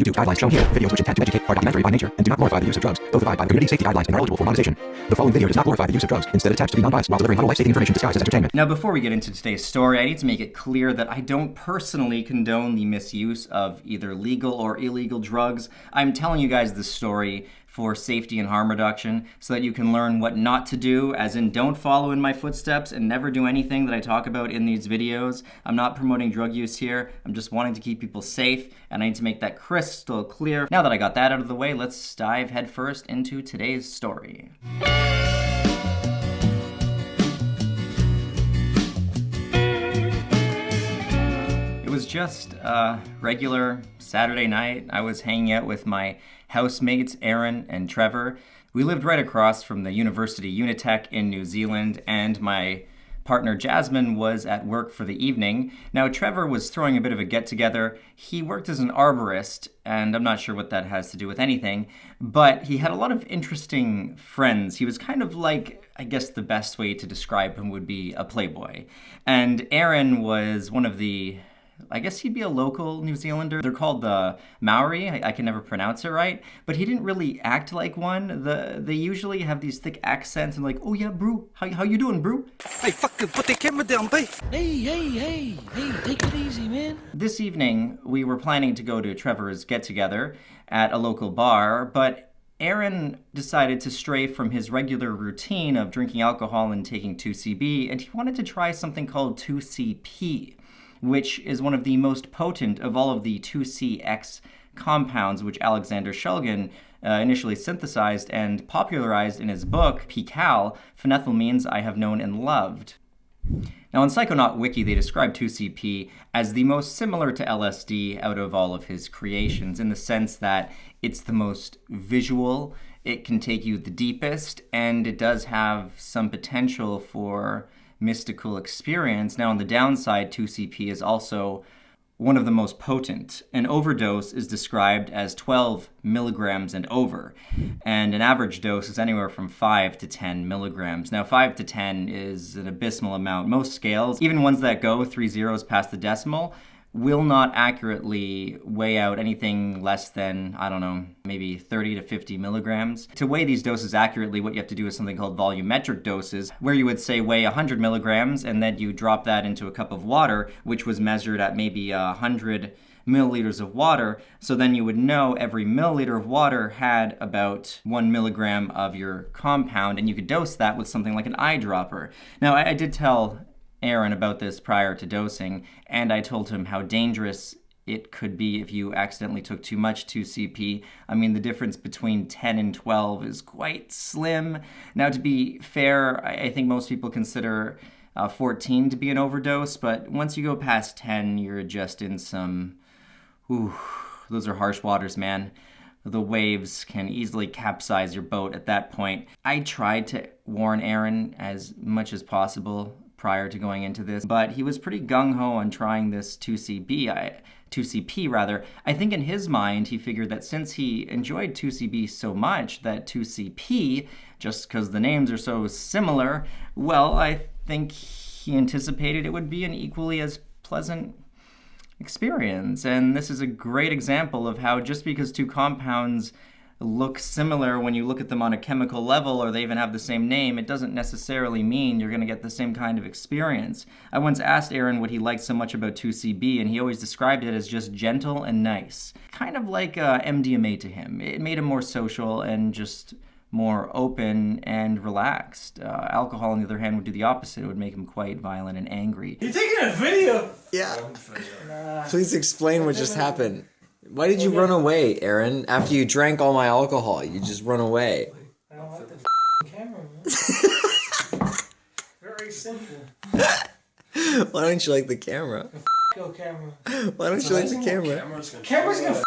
YouTube guidelines shown here. Videos which intend to educate are documentary by nature and do not glorify the use of drugs. Both abide by the community safety guidelines and are eligible for monetization. The following video does not glorify the use of drugs. Instead, attempts to be non-biased while delivering vital life-saving information disguised as entertainment. Now, before we get into today's story, I need to make it clear that I don't personally condone the misuse of either legal or illegal drugs. I'm telling you guys this story for safety and harm reduction so that you can learn what not to do, as in don't follow in my footsteps and never do anything that I talk about in these videos. I'm not promoting drug use here. I'm just wanting to keep people safe, and I need to make that crystal clear. Now that I got that out of the way, let's dive headfirst into today's story. It was just a regular Saturday night. I was hanging out with my housemates, Aaron and Trevor. We lived right across from the University Unitec in New Zealand, and my partner Jasmine was at work for the evening. Now, Trevor was throwing a bit of a get-together. He worked as an arborist, and I'm not sure what that has to do with anything, but he had a lot of interesting friends. He was kind of like, I guess the best way to describe him would be a playboy. And Aaron was one of the, I guess he'd be a local New Zealander. They're called the Maori. I can never pronounce it right. But he didn't really act like one. They usually have these thick accents and like, oh yeah, bro, how you doing, bro? Hey, fucking put the camera down, babe. Hey, take it easy, man. This evening, we were planning to go to Trevor's get-together at a local bar, but Aaron decided to stray from his regular routine of drinking alcohol and taking 2CB, and he wanted to try something called 2CP, which is one of the most potent of all of the 2C-X compounds, which Alexander Shulgin initially synthesized and popularized in his book, PCAL, Phenethylamines I Have Known and Loved. Now, on Psychonaut Wiki, they describe 2CP as the most similar to LSD out of all of his creations, in the sense that it's the most visual, it can take you the deepest, and it does have some potential for mystical experience. Now, on the downside, 2CP is also one of the most potent. An overdose is described as 12 milligrams and over, and an average dose is anywhere from 5 to 10 milligrams. Now, 5 to 10 is an abysmal amount. Most scales, even ones that go 3 zeros past the decimal, will not accurately weigh out anything less than, I don't know, maybe 30 to 50 milligrams. To weigh these doses accurately, what you have to do is something called volumetric doses, where you would say weigh 100 milligrams and then you drop that into a cup of water, which was measured at maybe 100 milliliters of water. So then you would know every milliliter of water had about 1 milligram of your compound, and you could dose that with something like an eyedropper. Now, I did tell Aaron about this prior to dosing, and I told him how dangerous it could be if you accidentally took too much 2CP. I mean, the difference between 10 and 12 is quite slim. Now, to be fair, I think most people consider 14 to be an overdose, but once you go past 10, you're just in some, those are harsh waters, man. The waves can easily capsize your boat at that point. I tried to warn Aaron as much as possible prior to going into this, but he was pretty gung-ho on trying this 2CP rather. I think in his mind, he figured that since he enjoyed 2CB so much, that 2CP, just because the names are so similar, well, I think he anticipated it would be an equally as pleasant experience. And this is a great example of how just because two compounds look similar when you look at them on a chemical level, or they even have the same name, it doesn't necessarily mean you're going to get the same kind of experience. I once asked Aaron what he liked so much about 2CB, and he always described it as just gentle and nice. Kind of like MDMA to him. It made him more social and just more open and relaxed. Alcohol, on the other hand, would do the opposite. It would make him quite violent and angry. You taking a video? Yeah. Please explain what just happened. Why did you run away, Aaron? After you drank all my alcohol, you just run away. I don't like the camera, man. Very simple. Why don't you like the camera? Go camera. Why don't you like the camera? Camera's gonna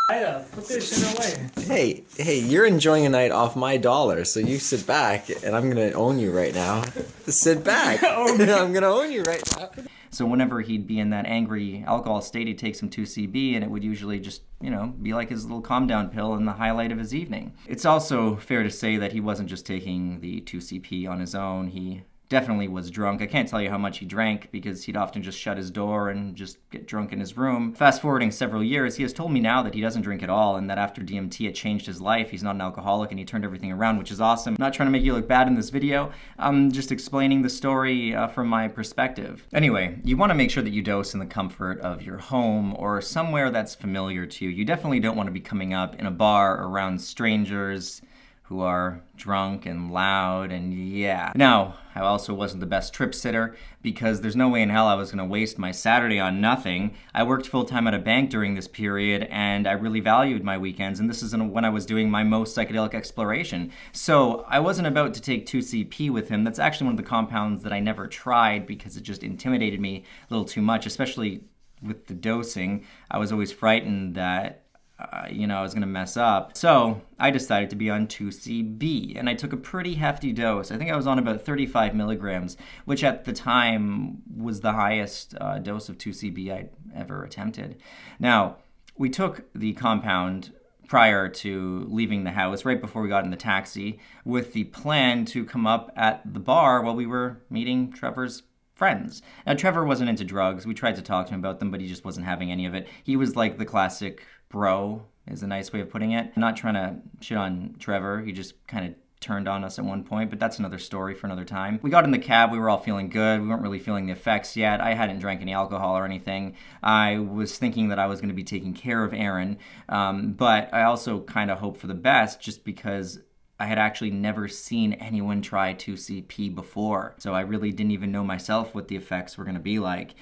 light up. Put this shit away. Hey, you're enjoying a night off my dollar, so you sit back, and I'm gonna own you right now. Sit back. I'm gonna own you right now. So whenever he'd be in that angry alcohol state, he'd take some 2CB, and it would usually just, be like his little calm down pill and the highlight of his evening. It's also fair to say that he wasn't just taking the 2CP on his own. He definitely was drunk. I can't tell you how much he drank because he'd often just shut his door and just get drunk in his room. Fast forwarding several years, he has told me now that he doesn't drink at all and that after DMT it changed his life. He's not an alcoholic and he turned everything around, which is awesome. I'm not trying to make you look bad in this video. I'm just explaining the story from my perspective. Anyway, you want to make sure that you dose in the comfort of your home or somewhere that's familiar to you. You definitely don't want to be coming up in a bar around strangers who are drunk and loud, and yeah. Now, I also wasn't the best trip sitter because there's no way in hell I was going to waste my Saturday on nothing. I worked full-time at a bank during this period, and I really valued my weekends, and this is when I was doing my most psychedelic exploration. So I wasn't about to take 2CP with him. That's actually one of the compounds that I never tried because it just intimidated me a little too much, especially with the dosing. I was always frightened that I was going to mess up. So I decided to be on 2CB, and I took a pretty hefty dose. I think I was on about 35 milligrams, which at the time was the highest dose of 2CB I'd ever attempted. Now, we took the compound prior to leaving the house, right before we got in the taxi, with the plan to come up at the bar while we were meeting Trevor's friends. Now, Trevor wasn't into drugs. We tried to talk to him about them, but he just wasn't having any of it. He was like the classic bro, is a nice way of putting it. I'm not trying to shit on Trevor. He just kind of turned on us at one point, but that's another story for another time. We got in the cab. We were all feeling good. We weren't really feeling the effects yet. I hadn't drank any alcohol or anything. I was thinking that I was going to be taking care of Aaron, but I also kind of hoped for the best just because I had actually never seen anyone try 2CP before, so I really didn't even know myself what the effects were going to be like.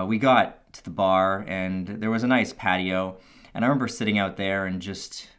We got to the bar, and there was a nice patio, and I remember sitting out there and just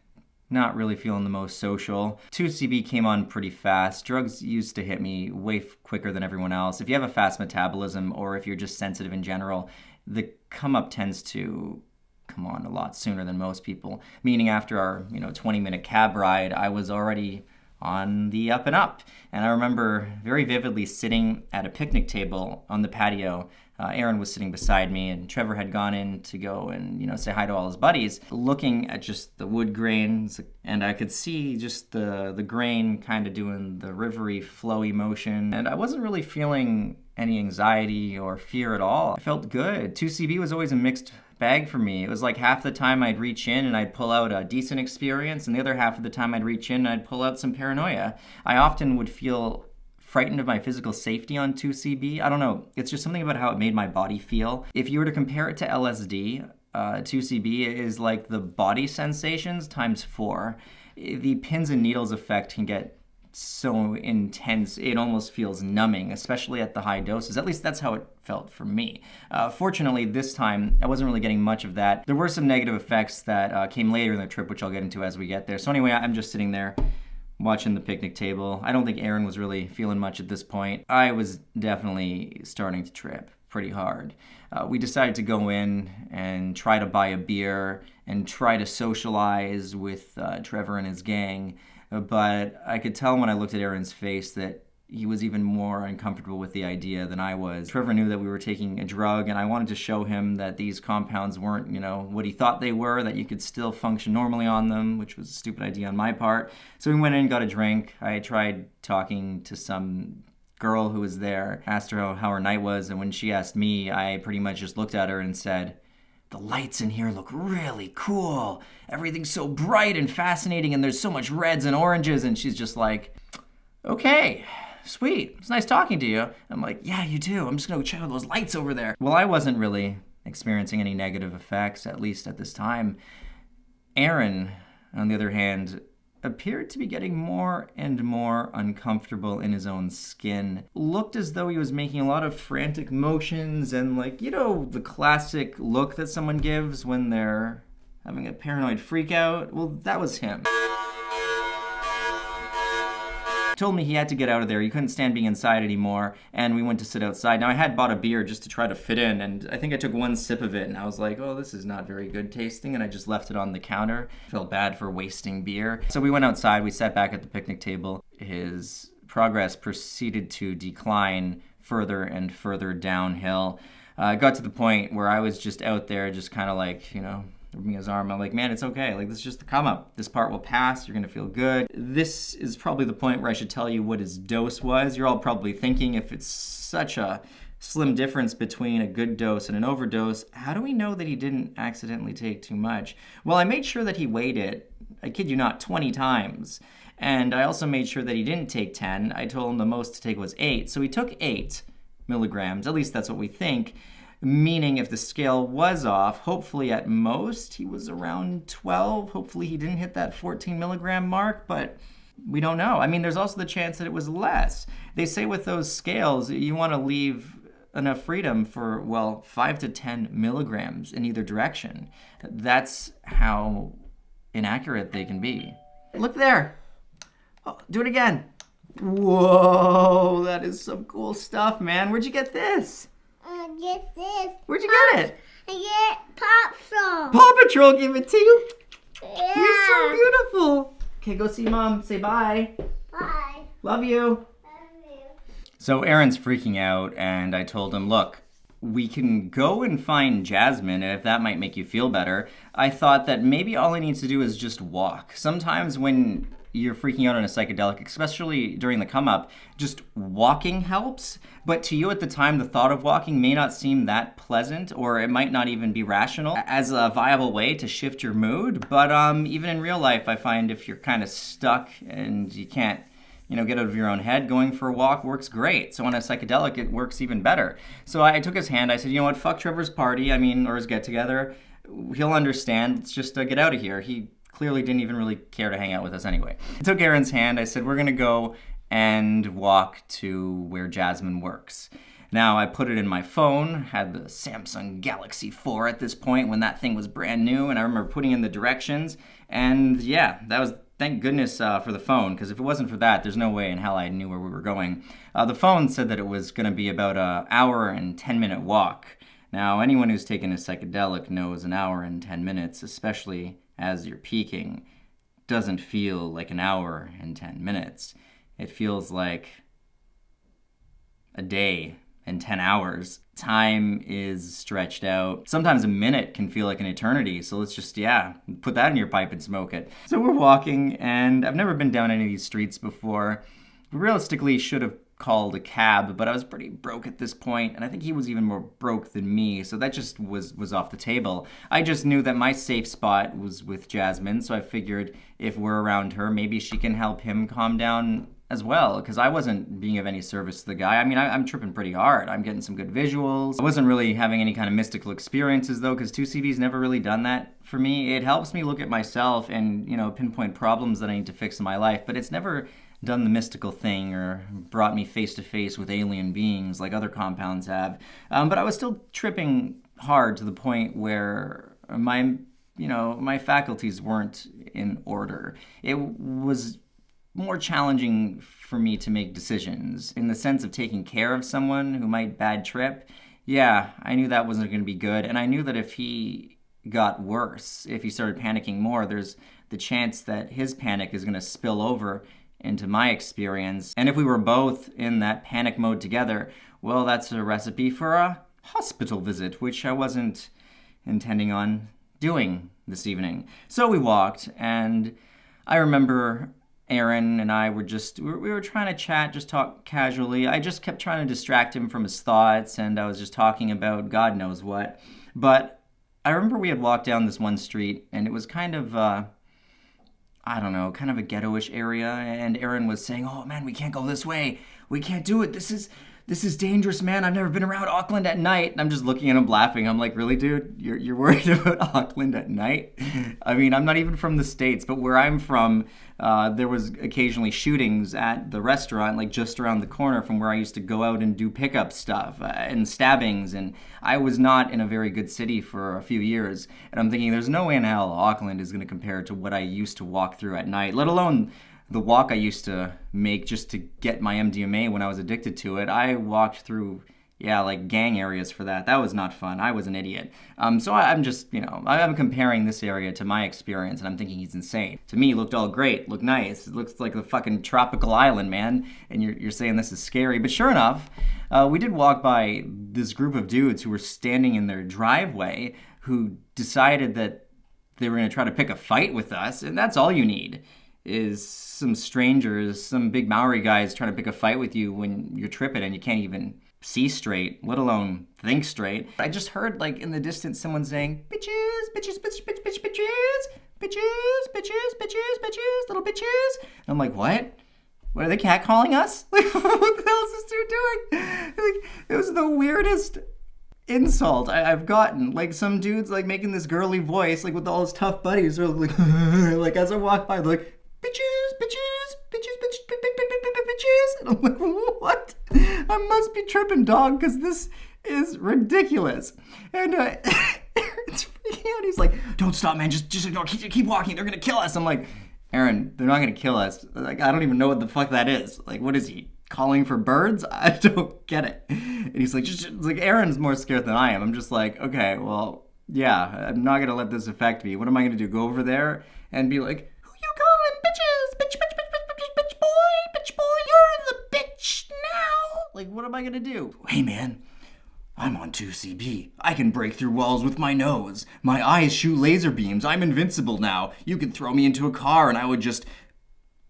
not really feeling the most social. 2CB came on pretty fast. Drugs used to hit me way quicker than everyone else. If you have a fast metabolism or if you're just sensitive in general, the come up tends to come on a lot sooner than most people. Meaning after our 20-minute cab ride, I was already on the up and up. And I remember very vividly sitting at a picnic table on the patio. Aaron was sitting beside me, and Trevor had gone in to go and say hi to all his buddies, looking at just the wood grains, and I could see just the grain kind of doing the rivery, flowy motion, and I wasn't really feeling any anxiety or fear at all. I felt good. 2CB was always a mixed bag for me. It was like half the time I'd reach in and I'd pull out a decent experience, and the other half of the time I'd reach in and I'd pull out some paranoia. I often would feel frightened of my physical safety on 2CB. I don't know. It's just something about how it made my body feel. If you were to compare it to LSD, 2CB is like the body sensations times 4. The pins and needles effect can get so intense, it almost feels numbing, especially at the high doses. At least that's how it felt for me. Fortunately, this time, I wasn't really getting much of that. There were some negative effects that came later in the trip, which I'll get into as we get there. So anyway, I'm just sitting there watching the picnic table. I don't think Aaron was really feeling much at this point. I was definitely starting to trip pretty hard. We decided to go in and try to buy a beer and try to socialize with Trevor and his gang. But I could tell when I looked at Aaron's face that he was even more uncomfortable with the idea than I was. Trevor knew that we were taking a drug, and I wanted to show him that these compounds weren't, what he thought they were, that you could still function normally on them, which was a stupid idea on my part. So we went in and got a drink. I tried talking to some girl who was there, asked her how her night was, and when she asked me, I pretty much just looked at her and said, "The lights in here look really cool. Everything's so bright and fascinating, and there's so much reds and oranges." And she's just like, "Okay, sweet. It's nice talking to you." I'm like, "Yeah, you too. I'm just going to check out those lights over there." Well, I wasn't really experiencing any negative effects, at least at this time. Aaron, on the other hand, appeared to be getting more and more uncomfortable in his own skin. Looked as though he was making a lot of frantic motions and the classic look that someone gives when they're having a paranoid freak out. Well, that was him. Told me he had to get out of there. He couldn't stand being inside anymore, and we went to sit outside. Now, I had bought a beer just to try to fit in, and I think I took one sip of it, and I was like, oh, this is not very good tasting, and I just left it on the counter. Felt bad for wasting beer. So we went outside. We sat back at the picnic table. His progress proceeded to decline further and further downhill. It got to the point where I was just out there just kind of rubbing his arm. I'm like, man, it's okay. Like, this is just the come up. This part will pass. You're going to feel good. This is probably the point where I should tell you what his dose was. You're all probably thinking, if it's such a slim difference between a good dose and an overdose, how do we know that he didn't accidentally take too much? Well, I made sure that he weighed it, I kid you not, 20 times. And I also made sure that he didn't take 10. I told him the most to take was 8. So he took 8 milligrams. At least that's what we think. Meaning if the scale was off, hopefully at most he was around 12. Hopefully he didn't hit that 14 milligram mark, but we don't know. I mean, there's also the chance that it was less. They say with those scales, you want to leave enough freedom for, well, 5 to 10 milligrams in either direction. That's how inaccurate they can be. Look there. Oh, do it again. Whoa, that is some cool stuff, man. Where'd you get this? Get this. Where'd you get it? I get Pop Patrol. Paw Patrol gave it to you? Yeah. You're so beautiful. Okay, go see Mom. Say bye. Bye. Love you. Love you. So Aaron's freaking out, and I told him, look, we can go and find Jasmine, and if that might make you feel better. I thought that maybe all I need to do is just walk. Sometimes when you're freaking out on a psychedelic, especially during the come-up, just walking helps. But to you at the time, the thought of walking may not seem that pleasant, or it might not even be rational as a viable way to shift your mood. But even in real life, I find if you're kind of stuck and you can't get out of your own head, going for a walk works great. So on a psychedelic, it works even better. So I took his hand. I said, you know what, fuck Trevor's party, or his get-together. He'll understand. Let's just get out of here. He clearly didn't even really care to hang out with us anyway. I took Aaron's hand. I said, we're going to go and walk to where Jasmine works. Now, I put it in my phone, had the Samsung Galaxy 4 at this point when that thing was brand new, and I remember putting in the directions, and yeah, that was, thank goodness for the phone, because if it wasn't for that, there's no way in hell I knew where we were going. The phone said that it was going to be about an hour and 10-minute walk. Now, anyone who's taken a psychedelic knows an hour and 10 minutes, especially as you're peaking, doesn't feel like an hour and 10 minutes. It feels like a day and 10 hours. Time is stretched out. Sometimes a minute can feel like an eternity, so let's just, put that in your pipe and smoke it. So we're walking, and I've never been down any of these streets before. We realistically should have called a cab, but I was pretty broke at this point, and I think he was even more broke than me, so that just was off the table. I just knew that my safe spot was with Jasmine, so I figured if we're around her, maybe she can help him calm down as well, because I wasn't being of any service to the guy. I mean, I'm tripping pretty hard. I'm getting some good visuals. I wasn't really having any kind of mystical experiences, though, because 2CB's never really done that for me. It helps me look at myself and, pinpoint problems that I need to fix in my life, but it's never done the mystical thing or brought me face to face with alien beings like other compounds have. But I was still tripping hard to the point where my faculties weren't in order. It was more challenging for me to make decisions in the sense of taking care of someone who might bad trip. Yeah, I knew that wasn't going to be good. And I knew that if he got worse, if he started panicking more, there's the chance that his panic is going to spill over into my experience. And if we were both in that panic mode together, well, that's a recipe for a hospital visit, which I wasn't intending on doing this evening. So we walked, and I remember Aaron and I were we were trying to chat, just talk casually. I just kept trying to distract him from his thoughts, and I was just talking about God knows what. But I remember we had walked down this one street, and it was kind of kind of a ghetto-ish area, and Aaron was saying, oh man, we can't go this way. We can't do it. This is dangerous, man. I've never been around Auckland at night. And I'm just looking at him laughing. I'm like, really, dude? You're worried about Auckland at night? I mean, I'm not even from the States, but where I'm from, there was occasionally shootings at the restaurant, like just around the corner from where I used to go out and do pickup stuff and stabbings. And I was not in a very good city for a few years. And I'm thinking, there's no way in hell Auckland is going to compare to what I used to walk through at night, let alone the walk I used to make just to get my MDMA when I was addicted to it. I walked through, like gang areas for that. That was not fun. I was an idiot. So I'm just, I'm comparing this area to my experience, and I'm thinking he's insane. To me, it looked all great, looked nice. It looks like a fucking tropical island, man. And you're saying this is scary. But sure enough, we did walk by this group of dudes who were standing in their driveway who decided that they were going to try to pick a fight with us, and that's all you need is some strangers, some big Maori guys trying to pick a fight with you when you're tripping and you can't even see straight, let alone think straight. I just heard, like, in the distance someone saying, bitches, bitches, bitches, bitches, bitches, bitches, bitches, bitches, bitches, little bitches. And I'm like, what? What are they catcalling us? Like, what the hell is this dude doing? Like, it was the weirdest insult I've gotten. Like, some dude's like making this girly voice, like with all his tough buddies. They're like, like as I walk by, they're like, bitches, bitches, bitches, bitches, bitches. And I'm like, what? I must be tripping, dog, because this is ridiculous. And it's freaking out. He's like, don't stop, man. Just ignore. Keep walking. They're gonna kill us. I'm like, Aaron, they're not gonna kill us. Like, I don't even know what the fuck that is. Like, what is he? Calling for birds? I don't get it. And he's like, just like, Aaron's more scared than I am. I'm just like, okay, well, yeah, I'm not gonna let this affect me. What am I gonna do? Go over there and be like, who you calling bitches? Bitch, bitch, bitch, bitch, bitch, bitch, boy, you're the bitch now. Like, what am I gonna do? Hey, man, I'm on 2CB. I can break through walls with my nose. My eyes shoot laser beams. I'm invincible now. You could throw me into a car and I would just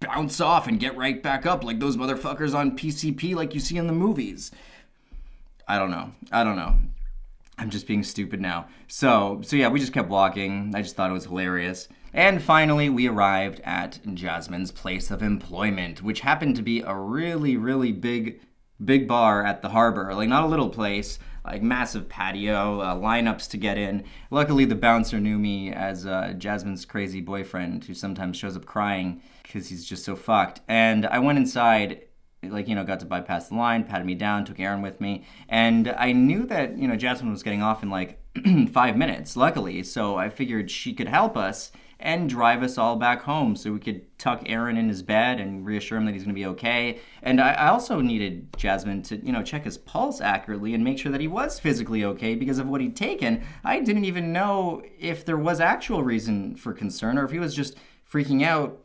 bounce off and get right back up like those motherfuckers on PCP like you see in the movies. I don't know. I'm just being stupid now. So yeah, we just kept walking. I just thought it was hilarious. And finally, we arrived at Jasmine's place of employment, which happened to be a really, really big bar at the harbor. Like, not a little place, like massive patio, lineups to get in. Luckily, the bouncer knew me as Jasmine's crazy boyfriend who sometimes shows up crying because he's just so fucked. And I went inside, like, you know, got to bypass the line, patted me down, took Aaron with me. And I knew that, you know, Jasmine was getting off in like 5 minutes, luckily. So I figured she could help us and drive us all back home so we could tuck Aaron in his bed and reassure him that he's going to be okay. And I also needed Jasmine to, you know, check his pulse accurately and make sure that he was physically okay because of what he'd taken. I didn't even know if there was actual reason for concern or if he was just freaking out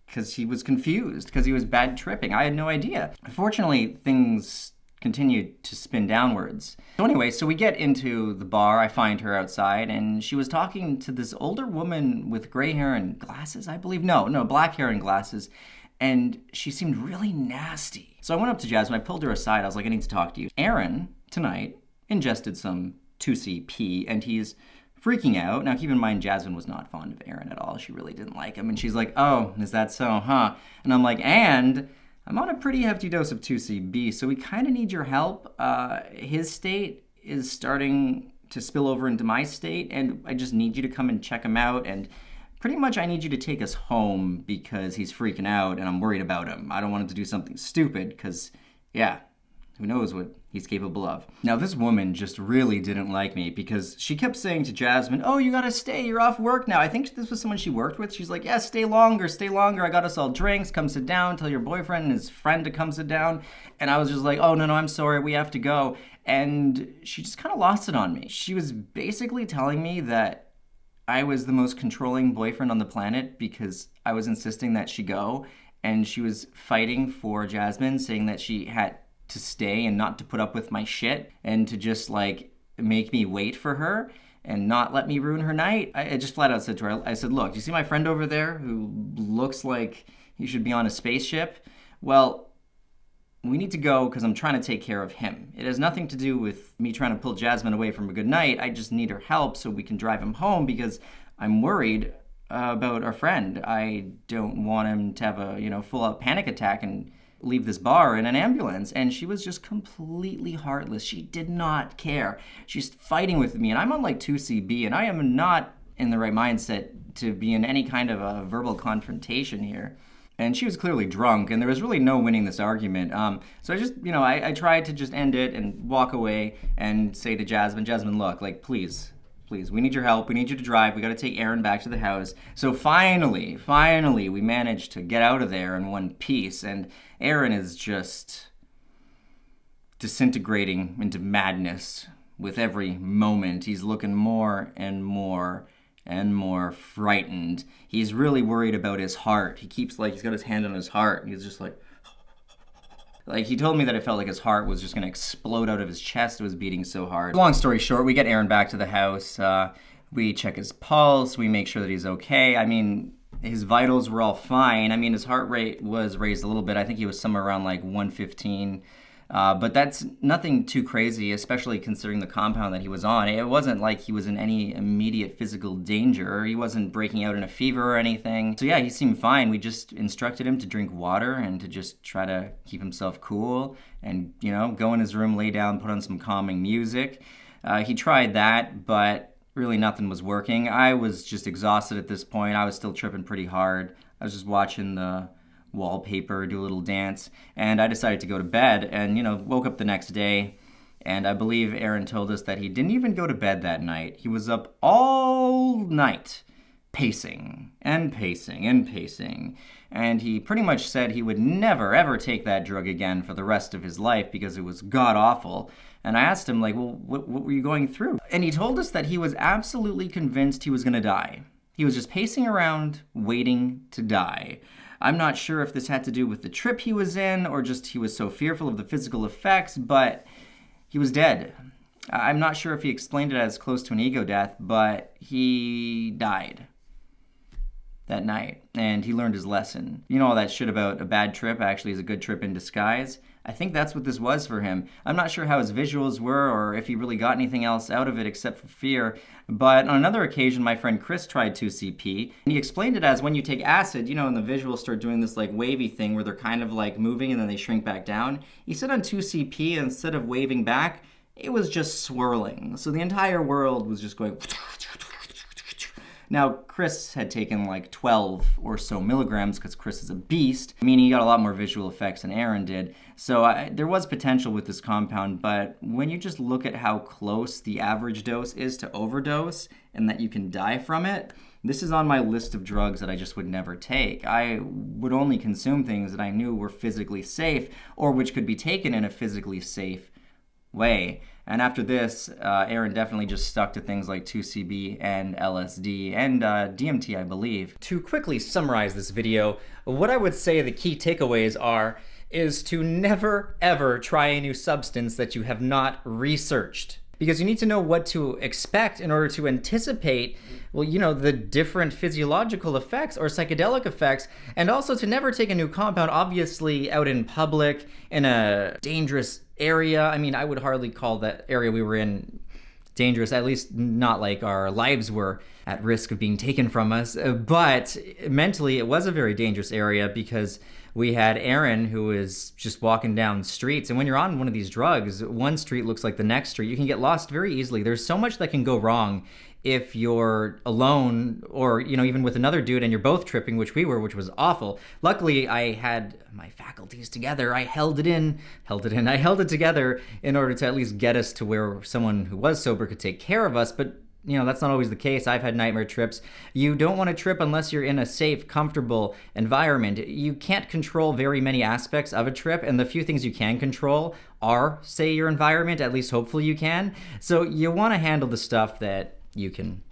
because he was confused, because he was bad tripping. I had no idea. Unfortunately, things continued to spin downwards. So anyway, so we get into the bar. I find her outside, and she was talking to this older woman with gray hair and glasses, I believe. No, black hair and glasses. And she seemed really nasty. So I went up to Jasmine. I pulled her aside. I was like, I need to talk to you. Aaron, tonight, ingested some 2CP, and he's freaking out. Now, keep in mind, Jasmine was not fond of Aaron at all. She really didn't like him. And she's like, oh, is that so, huh? And I'm like, and I'm on a pretty hefty dose of 2CB, so we kind of need your help. His state is starting to spill over into my state, and I just need you to come and check him out. And pretty much I need you to take us home because he's freaking out, and I'm worried about him. I don't want him to do something stupid because, yeah, who knows what he's capable of. Now, this woman just really didn't like me because she kept saying to Jasmine, oh, you gotta stay, you're off work now. I think this was someone she worked with. She's like, yeah, stay longer. I got us all drinks, come sit down, tell your boyfriend and his friend to come sit down. And I was just like, oh, no, I'm sorry, we have to go. And she just kind of lost it on me. She was basically telling me that I was the most controlling boyfriend on the planet because I was insisting that she go. And she was fighting for Jasmine, saying that she had to stay and not to put up with my shit and to just like make me wait for her and not let me ruin her night. I just flat out said to her, I said, look, do you see my friend over there who looks like he should be on a spaceship? Well, we need to go because I'm trying to take care of him. It has nothing to do with me trying to pull Jasmine away from a good night. I just need her help so we can drive him home because I'm worried about our friend. I don't want him to have a, you know, full-out panic attack and leave this bar in an ambulance. And she was just completely heartless. She did not care. She's fighting with me, and I'm on like 2CB, and I am not in the right mindset to be in any kind of a verbal confrontation here. And she was clearly drunk, and there was really no winning this argument. So I just, you know, I tried to just end it and walk away and say to Jasmine, look, like, please, we need your help. We need you to drive. We got to take Aaron back to the house. So finally, we managed to get out of there in one piece. And Aaron is just disintegrating into madness with every moment. He's looking more and more frightened. He's really worried about his heart. He keeps he's got his hand on his heart. And he's just like he told me that it felt like his heart was just going to explode out of his chest. It was beating so hard. Long story short, we get Aaron back to the house. We check his pulse, we make sure that he's okay. I mean, his vitals were all fine. I mean, his heart rate was raised a little bit. I think he was somewhere around like 115. But that's nothing too crazy, especially considering the compound that he was on. It wasn't like he was in any immediate physical danger. He wasn't breaking out in a fever or anything. So yeah, he seemed fine. We just instructed him to drink water and to just try to keep himself cool and, you know, go in his room, lay down, put on some calming music. He tried that, but really nothing was working. I was just exhausted at this point. I was still tripping pretty hard. I was just watching the wallpaper, do a little dance, and I decided to go to bed and, you know, woke up the next day, and I believe Aaron told us that he didn't even go to bed that night. He was up all night pacing and pacing and pacing, and he pretty much said he would never ever take that drug again for the rest of his life because it was god-awful. And I asked him, like, well, what were you going through? And he told us that he was absolutely convinced he was going to die. He was just pacing around, waiting to die. I'm not sure if this had to do with the trip he was in or just he was so fearful of the physical effects, but he was dead. I'm not sure if he explained it as close to an ego death, but he died that night, and he learned his lesson. You know all that shit about a bad trip actually is a good trip in disguise? I think that's what this was for him. I'm not sure how his visuals were or if he really got anything else out of it except for fear, but on another occasion, my friend Chris tried 2CP, and he explained it as when you take acid, you know, and the visuals start doing this like wavy thing where they're kind of like moving and then they shrink back down. He said on 2CP, instead of waving back, it was just swirling. So the entire world was just going... Now, Chris had taken like 12 or so milligrams because Chris is a beast, meaning he got a lot more visual effects than Aaron did. So there was potential with this compound, but when you just look at how close the average dose is to overdose and that you can die from it, this is on my list of drugs that I just would never take. I would only consume things that I knew were physically safe or which could be taken in a physically safe way. And after this, Aaron definitely just stuck to things like 2CB and LSD and DMT, I believe. To quickly summarize this video, what I would say the key takeaways are is to never ever try a new substance that you have not researched. Because you need to know what to expect in order to anticipate, well, you know, the different physiological effects or psychedelic effects, and also to never take a new compound, obviously out in public, in a dangerous area. I mean, I would hardly call that area we were in dangerous, at least not like our lives were at risk of being taken from us, but mentally it was a very dangerous area because we had Aaron who was just walking down streets, and when you're on one of these drugs, one street looks like the next street. You can get lost very easily. There's so much that can go wrong if you're alone or, you know, even with another dude and you're both tripping, which we were, which was awful. Luckily, I had my faculties together. I held it together in order to at least get us to where someone who was sober could take care of us, but you know, that's not always the case. I've had nightmare trips. You don't want to trip unless you're in a safe, comfortable environment. You can't control very many aspects of a trip, and the few things you can control are, say, your environment, at least hopefully you can. So you want to handle the stuff that you can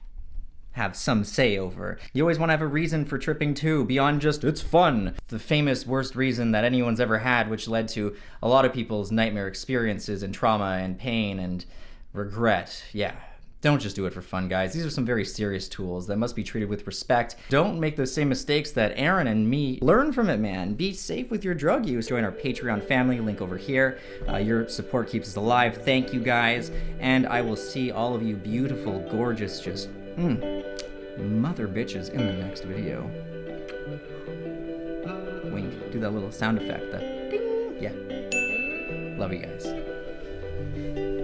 have some say over. You always want to have a reason for tripping too, beyond just, it's fun. The famous worst reason that anyone's ever had, which led to a lot of people's nightmare experiences and trauma and pain and regret. Yeah. Don't just do it for fun, guys. These are some very serious tools that must be treated with respect. Don't make those same mistakes that Aaron and me learn from it, man. Be safe with your drug use. Join our Patreon family, link over here. Your support keeps us alive. Thank you, guys. And I will see all of you beautiful, gorgeous, just, mother bitches in the next video. Wink. Do that little sound effect. That ding. Yeah. Love you guys.